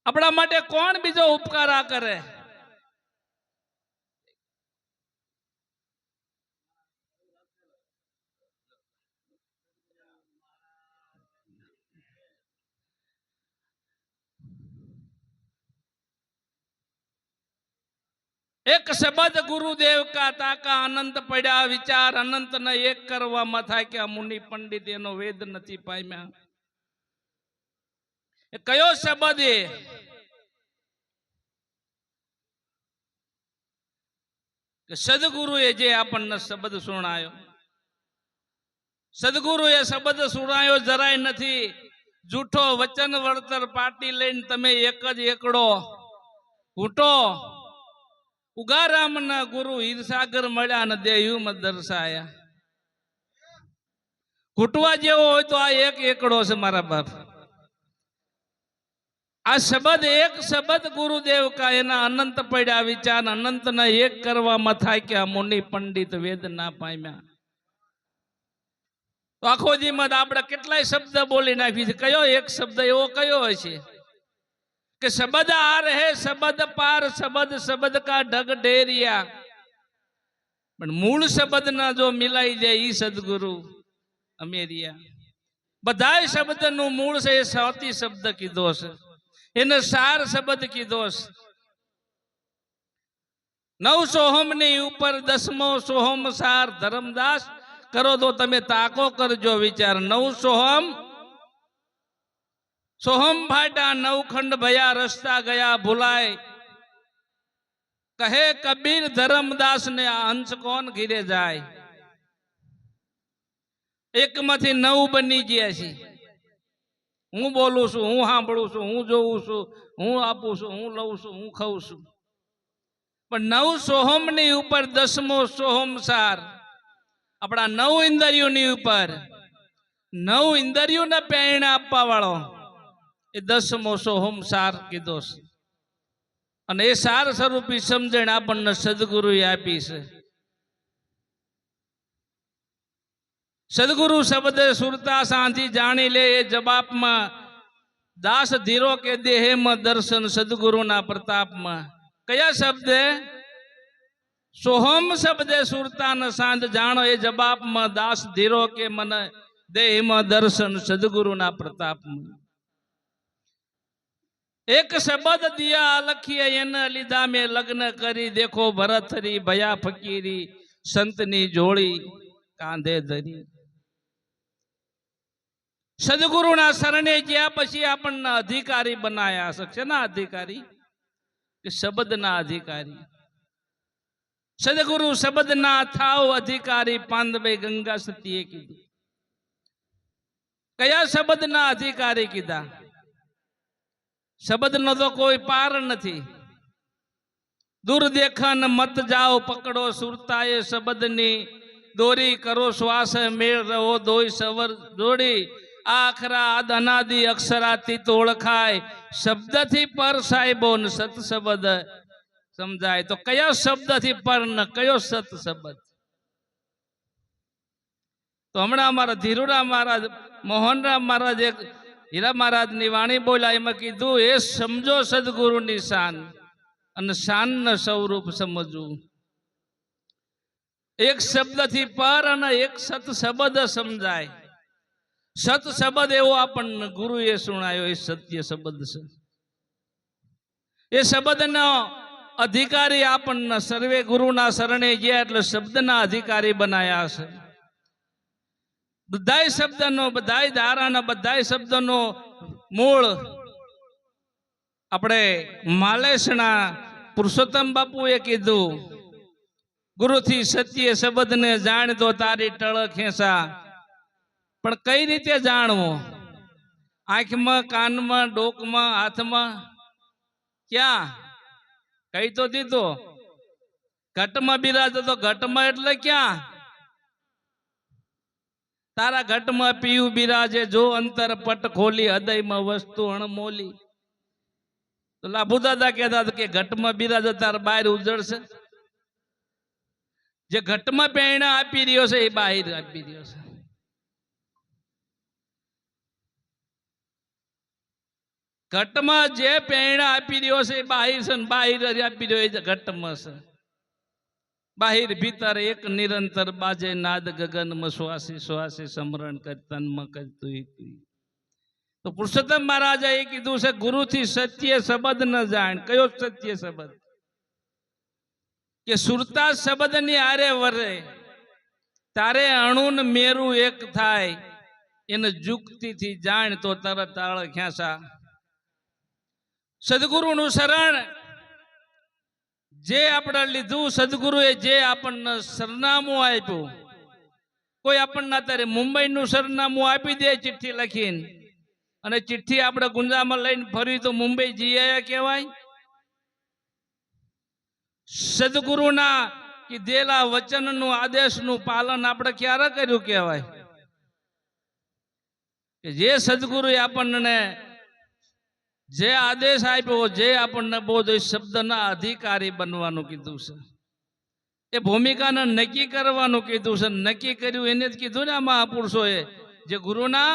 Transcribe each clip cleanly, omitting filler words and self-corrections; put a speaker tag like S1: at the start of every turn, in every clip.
S1: આપણા માટે કોણ બીજો ઉપકાર આ કરે? એક શબ્દ ગુરુદેવ કા તાકા અનંત પડ્યા વિચાર અનંત ને એક કરવામાં થાય કે આ મુનિ પંડિત એનો વેદ નથી પામ્યા. એ કયો શબ્દ? કે સદગુરુએ જે આપણને શબ્દ સુણાયો, સદગુરુએ શબ્દ સુણાયો જરાય નથી. જૂઠો વચન વળતર પાટી લઈને તમે એક જ એકડો ઘૂંટો. ઉગારામ ના ગુરુ હીરસાગર મળ્યા ને દેહમાં દર્શાયા. ઘૂંટવા જેવો હોય તો આ એક એકડો છે મારા બાપ. આ શબ્દ એક શબ્દ ગુરુદેવ કા એના અનંત પડ્યા વિચાર અનંત ને એક કરવામાં થાય કે આ મુનિ પંડિત વેદ ના પામ્યા. તો આખો જીમાં આપણે કેટલાય શબ્દ બોલી નાખી છે. કયો એક શબ્દ એવો કયો હશે કે શબ્દ આ રહે શબ્દ પાર શબ્દ શબ્દ કા ઢગ ઢેરિયા. પણ મૂળ શબ્દ ના જો મિલાઈ જાય ઈ સદગુરુ અમેરિયા. બધા શબ્દ નું મૂળ છે એ સાતી શબ્દ કીધો છે, એને સાર શબ્દ કીધો છે. 9 સોહમ ની ઉપર 10મો સોહમ સાર ધર્મદાસ કરો તો તમે તાકો કરજો વિચાર. 9 સોહમ સોહમ ફાટા 9 ખંડ ભયા રસ્તા ગયા ભૂલાય. કહે કબીર ધર્મદાસ ને આ અંશ કોણ ઘીરે જાય. એકમાંથી 9 બની ગયા છે. હું બોલું છું, હું સાંભળું છું, હું જોઉં છું, હું આપું છું, હું લઉં છું, હું ખાઉં છું. પણ 9 સોહમ ની ઉપર 10મો સોહમ સાર આપણા 9 ઇન્દ્રિયોની ઉપર 9 ઇન્દ્રિયોને પ્રેરણા આપવા વાળો એ 10મો સોહમ સાર કીધો છે. અને એ સાર સ્વરૂપી સમજણ આપણને સદગુરુએ આપી છે. સદગુરુ શબ્દ સુરતા સાંધી જાણી લે એ જવાબમાં દાસ ધીરો કે દેહમાં દર્શન સદગુરુના પ્રતાપમાં. કયા શબ્દ? સોહમ શબ્દે સુરતા ન સાંધ જાણો એ જવાબમાં દાસ ધીરો કે મને દેહમાં દર્શન સદગુરુના પ્રતાપમાં. એક શબ્દ દિયા લખીએ એને લીધા મેં લગ્ન કરી. દેખો ભરતરી ભયા ફકીરી સંતની જોડી કાંધે ધરી. સદગુરુના શરણે ગયા પછી આપણને અધિકારી બનાયા છે. શેના અધિકારી? કે શબ્દના અધિકારી. સદગુરુ શબ્દના થાવ અધિકારી. પાંદભાઈ ગંગા સતીએ કીધું. કયા શબ્દના અધિકારી કીધા? શબ્દનો તો કોઈ પાર નથી. દૂર દેખન મત જાઓ પકડો સુરતાએ શબ્દની દોરી. કરો શ્વાસ મેળ રહો દોઈ સવર જોડી. આખરા આદ અનાદિ અક્ષરાતીત ઓળખાય. શબ્દથી પર સાહેબો ને સત શબ્દ સમજાય. તો કયા શબ્દથી પર ને કયો સત શબ્દ? તો હમણાં અમારા ધીરુરામ મહારાજ, મોહનરામ મહારાજ, એક હીરા મહારાજની વાણી બોલ્યા. એમાં કીધું એ સમજો સદગુરુની શાન અને શાનનું સ્વરૂપ સમજવું. એક શબ્દથી પર અને એક સત શબ્દ સમજાય. સત શબ્દ એવો આપણને ગુરુએ સુણાયો એ સત્ય શબ્દ છે. એ શબ્દનો અધિકારી આપણને સર્વે ગુરુના શરણે ગયા એટલે શબ્દના અધિકારી બનાયા છે. બધાય શબ્દનો, બધાય ધારાના, બધાય શબ્દનો મૂળ આપણે માલેશના પુરુષોત્તમ બાપુએ કીધું, ગુરુથી સત્ય શબ્દને જાણ તો તારી ટળ ખેંચા. પણ કઈ રીતે જાણવું? આંખમાં, કાનમાં, ડોકમાં, હાથમાં? ક્યાં? કઈ તો દીધો. ઘટમાં બિરાજો તો ઘટમાં એટલે ક્યાં? તારા ઘટમાં પીયું બિરાજે જો અંતર પટ ખોલી હૃદયમાં વસ્તુ અણમોલી. તો લાભુ દાદા કહેતા હતા કે ઘટમાં બિરાજો તાર બહાર ઉજળશે. જે ઘટમાં પ્રેરણા આપી રહ્યો છે એ બહાર આપી રહ્યો છે. ઘટમાં જે પ્રેરણા આપી રહ્યો છે એ બાહિર છે ને બાહિર આપી રહ્યો એ ઘટમાં છે. બાહિર ભીતર એક નિરંતર બાજે નાદ ગગનમાં શ્વાસી શ્વાસી સમરણ કરતનમાં કરતું. તો પુરુષોત્તમ મહારાજા એ કીધું છે ગુરુથી સત્ય શબ્દ ન જાણ. કયો સત્ય શબ્દ? કે સુરતા શબ્દ ની આરે વરે તારે અણુન મેરું એક થાય એને જુક્તિથી જાણ તો તરત તાળ ખ્યાસા. સદગુરુનું શરણ જે આપણે લીધું, સદગુરુએ જે આપણને સરનામું આપ્યું. કોઈ આપણને અત્યારે મુંબઈનું સરનામું આપી દે ચિઠ્ઠી લખીને, અને ચિઠ્ઠી આપણે ગુંજામાં લઈને ફરી તો મુંબઈ જઈ આવ્યા કહેવાય? સદગુરુના કીધેલા વચનનું આદેશનું પાલન આપણે ક્યારે કર્યું કહેવાય? કે જે સદગુરુએ આપણને જે આદેશ આપ્યો, જે આપણને બોધ શબ્દના અધિકારી બનવાનું કીધું છે, એ ભૂમિકાને નક્કી કરવાનું કીધું છે. નક્કી કર્યું એને જ કીધું ને આ મહાપુરુષોએ. જે ગુરુના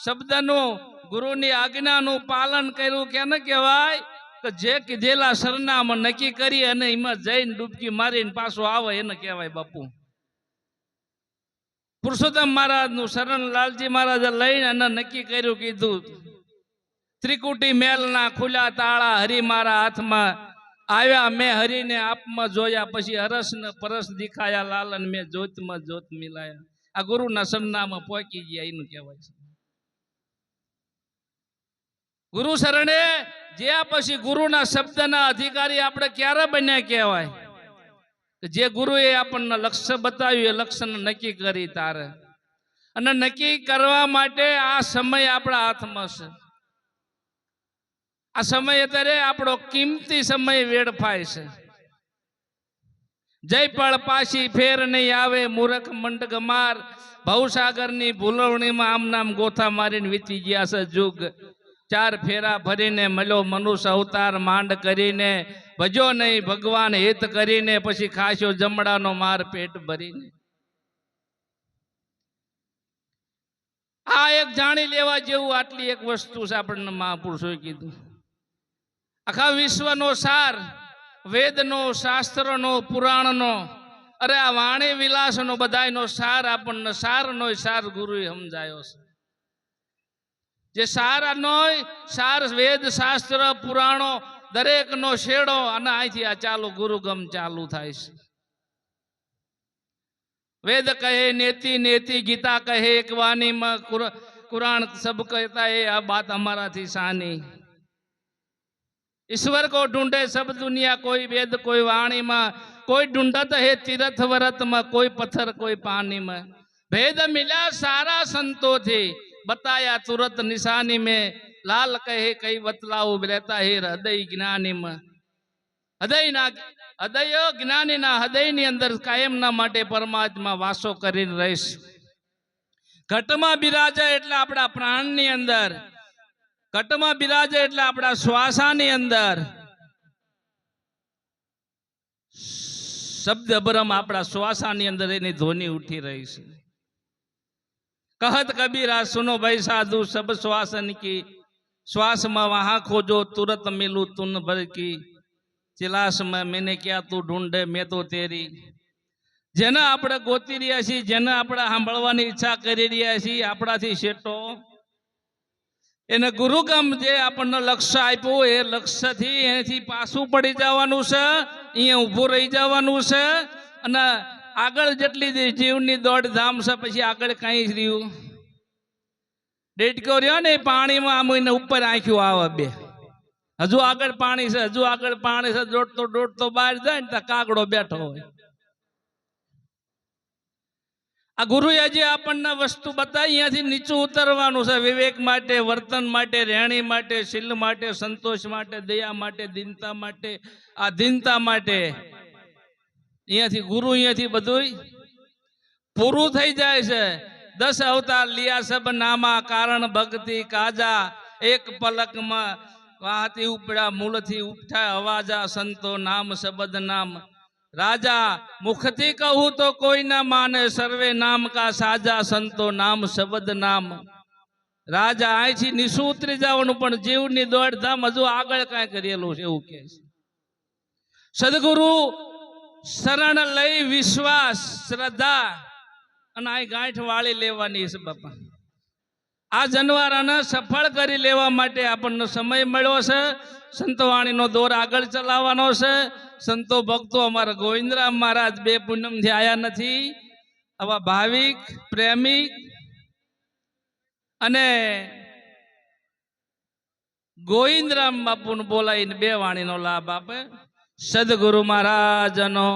S1: શબ્દનું, ગુરુની આજ્ઞાનું પાલન કર્યું કેને કહેવાય? કે જે કીધેલા સરનામા નક્કી કરી અને એમાં જઈને ડૂબકી મારીને પાછો આવે એને કહેવાય બાપુ. પુરુષોત્તમ મહારાજનું શરણ લાલજી મહારાજે લઈને અને નક્કી કર્યું, કીધું ત્રિકુટી મેલના ખુલ્લા તાળા હરી મારા હાથમાં આવ્યા, મેં હરીને આપમાં જોયા, પછી હરસ ને પરસ દેખાયા, લાલન મેં જ્યોતમાં જ્યોત મિલાયા. આ ગુરુના સરનામાં પહોંચી ગયા એનું કહેવાય છે. ગુરુ શરણે જ્યાં પછી ગુરુના શબ્દના અધિકારી આપણે ક્યારે બન્યા કહેવાય? જે ગુરુએ આપણને લક્ષ્ય બતાવ્યું એ લક્ષ્યને નક્કી કરી તારે, અને નક્કી કરવા માટે આ સમય આપણા હાથમાં છે. આ સમય અત્યારે આપણો કિંમતી સમય વેડફાય છે. જય પળ પાછી ફેર નહીં આવે, મૂર્ખ મંડક માર, ભવસાગરની ભૂલવણીમાં આમ નામ ગોથા મારીને વીતી ગયા છે જુગ. ચાર ફેરા ભરીને મળ્યો મનુષ્ય અવતાર, માંડ કરીને ભજો નહીં ભગવાન હિત કરીને, પછી ખાશો જમડાનો માર પેટ ભરીને. આ એક જાણી લેવા જેવું આટલી એક વસ્તુ છે આપણને મહાપુરુષોએ કીધું. આખા વિશ્વનો સાર, વેદનો, શાસ્ત્રનો, પુરાણનો, અરે આ વાણી વિલાસનો બધાયનો સાર આપણને સારનો સાર ગુરુએ સમજાયો છે. જે સારનો સાર વેદ, શાસ્ત્ર, પુરાણો દરેકનો શેડો, અને અહીંથી આ ચાલુ ગુરુગમ ચાલુ થાય છે. વેદ કહે નેતિ નેતિ, ગીતા કહે એક વાણી માં, कुरान सब कहता है अब बात हमारा थी सानी। ईश्वर को ढूंढे सब दुनिया, कोई वेद कोई वाणी में, कोई ढूंढत है तीर्थ व्रत में, कोई पत्थर कोई पानी में। भेद मिला सारा संतों थे, बताया तुरंत निशानी में। लाल कहे कई बतलाओ रहता है हृदय ज्ञानी में। हृदय ना हृदय ज्ञानी ना हृदय ની અંદર કાયમ ના માટે પરમાત્મા વાસો કરીને રહેશ। ઘટમાં બિરાજે એટલે આપણા પ્રાણની અંદર, ઘટમાં બિરાજે એટલે આપણા શ્વાસાની અંદર। શબ્દ બ્રહ્મ આપણા શ્વાસાની અંદર એની ધ્વનિ ઉઠી રહી છે। कहत कबीरा सुनो भाई साधु सब श्वासन की, श्वास में वहां खोजो तुरंत मिलू तुन भर की। चिलास में मैंने क्या तू ढूंढे मैं तो तेरी। जेने આપણે ગોતી રહ્યા છીએ, જેને આપણે સાંભળવાની ઈચ્છા કરી રહ્યા છીએ, આપણાથી શેટો એને ગુરુગમ જે આપણને લક્ષ્ય આપ્યું એ લક્ષ્યથી એનાથી પાછું પડી જવાનું છે, અહીંયા ઊભું રહી જવાનું છે। અને આગળ જેટલી જીવની દોડધામ છે પછી આગળ કઈ જ રહ્યું। ડેટકો રહ્યો ને પાણીમાં આમ ઉપર આંખ્યું આવે બે, હજુ આગળ પાણી છે, હજુ આગળ પાણી છે, દોડતો દોડતો બહાર જાય ને ત્યાં કાગડો બેઠો હોય। આ ગુરુએ જે આપણને વસ્તુ બતાવી અહીંયાથી નીચું ઉતરવાનું છે। વિવેક માટે, વર્તન માટે, રહેણી માટે, શીલ માટે, સંતોષ માટે, દયા માટે, દીનતા માટે, આધીનતા માટે। અહીંયાથી ગુરુ અહીંયાથી બધું પૂરું થઈ જાય છે। 10 અવતાર लिया सब नामा, कारण भक्ति काजा। एक पलक में वाहती उपड़ा मूलथी उठा अवाजा, संतो नाम शब्द नाम राजा। मुखती कहूँ तो कोई ना माने, सर्वे नाम का साजा, संतो नाम शब्द नाम। રાજા અહીંથી નીચું ઉતરી જવાનું, પણ જીવની દોડધામ હજુ આગળ કાંઈ કરેલું છે એવું કહે છે. સદગુરુ શરણ લઈ વિશ્વાસ શ્રદ્ધા અને આ ગાંઠ વાળી લેવાની છે બાપા. આ જનવારાને સફળ કરી લેવા માટે આપણને સમય મળ્યો છે. સંતવાણીનો દોર આગળ ચલાવવાનો છે. સંતો ભક્તો અમારા ગોવિંદરામ મહારાજ બે પૂનમથી આયા નથી. આવા ભાવિક પ્રેમિક અને ગોવિંદરામ બાપુને બોલાવીને બે વાણીનો લાભ આપે. સદગુરુ મહારાજનો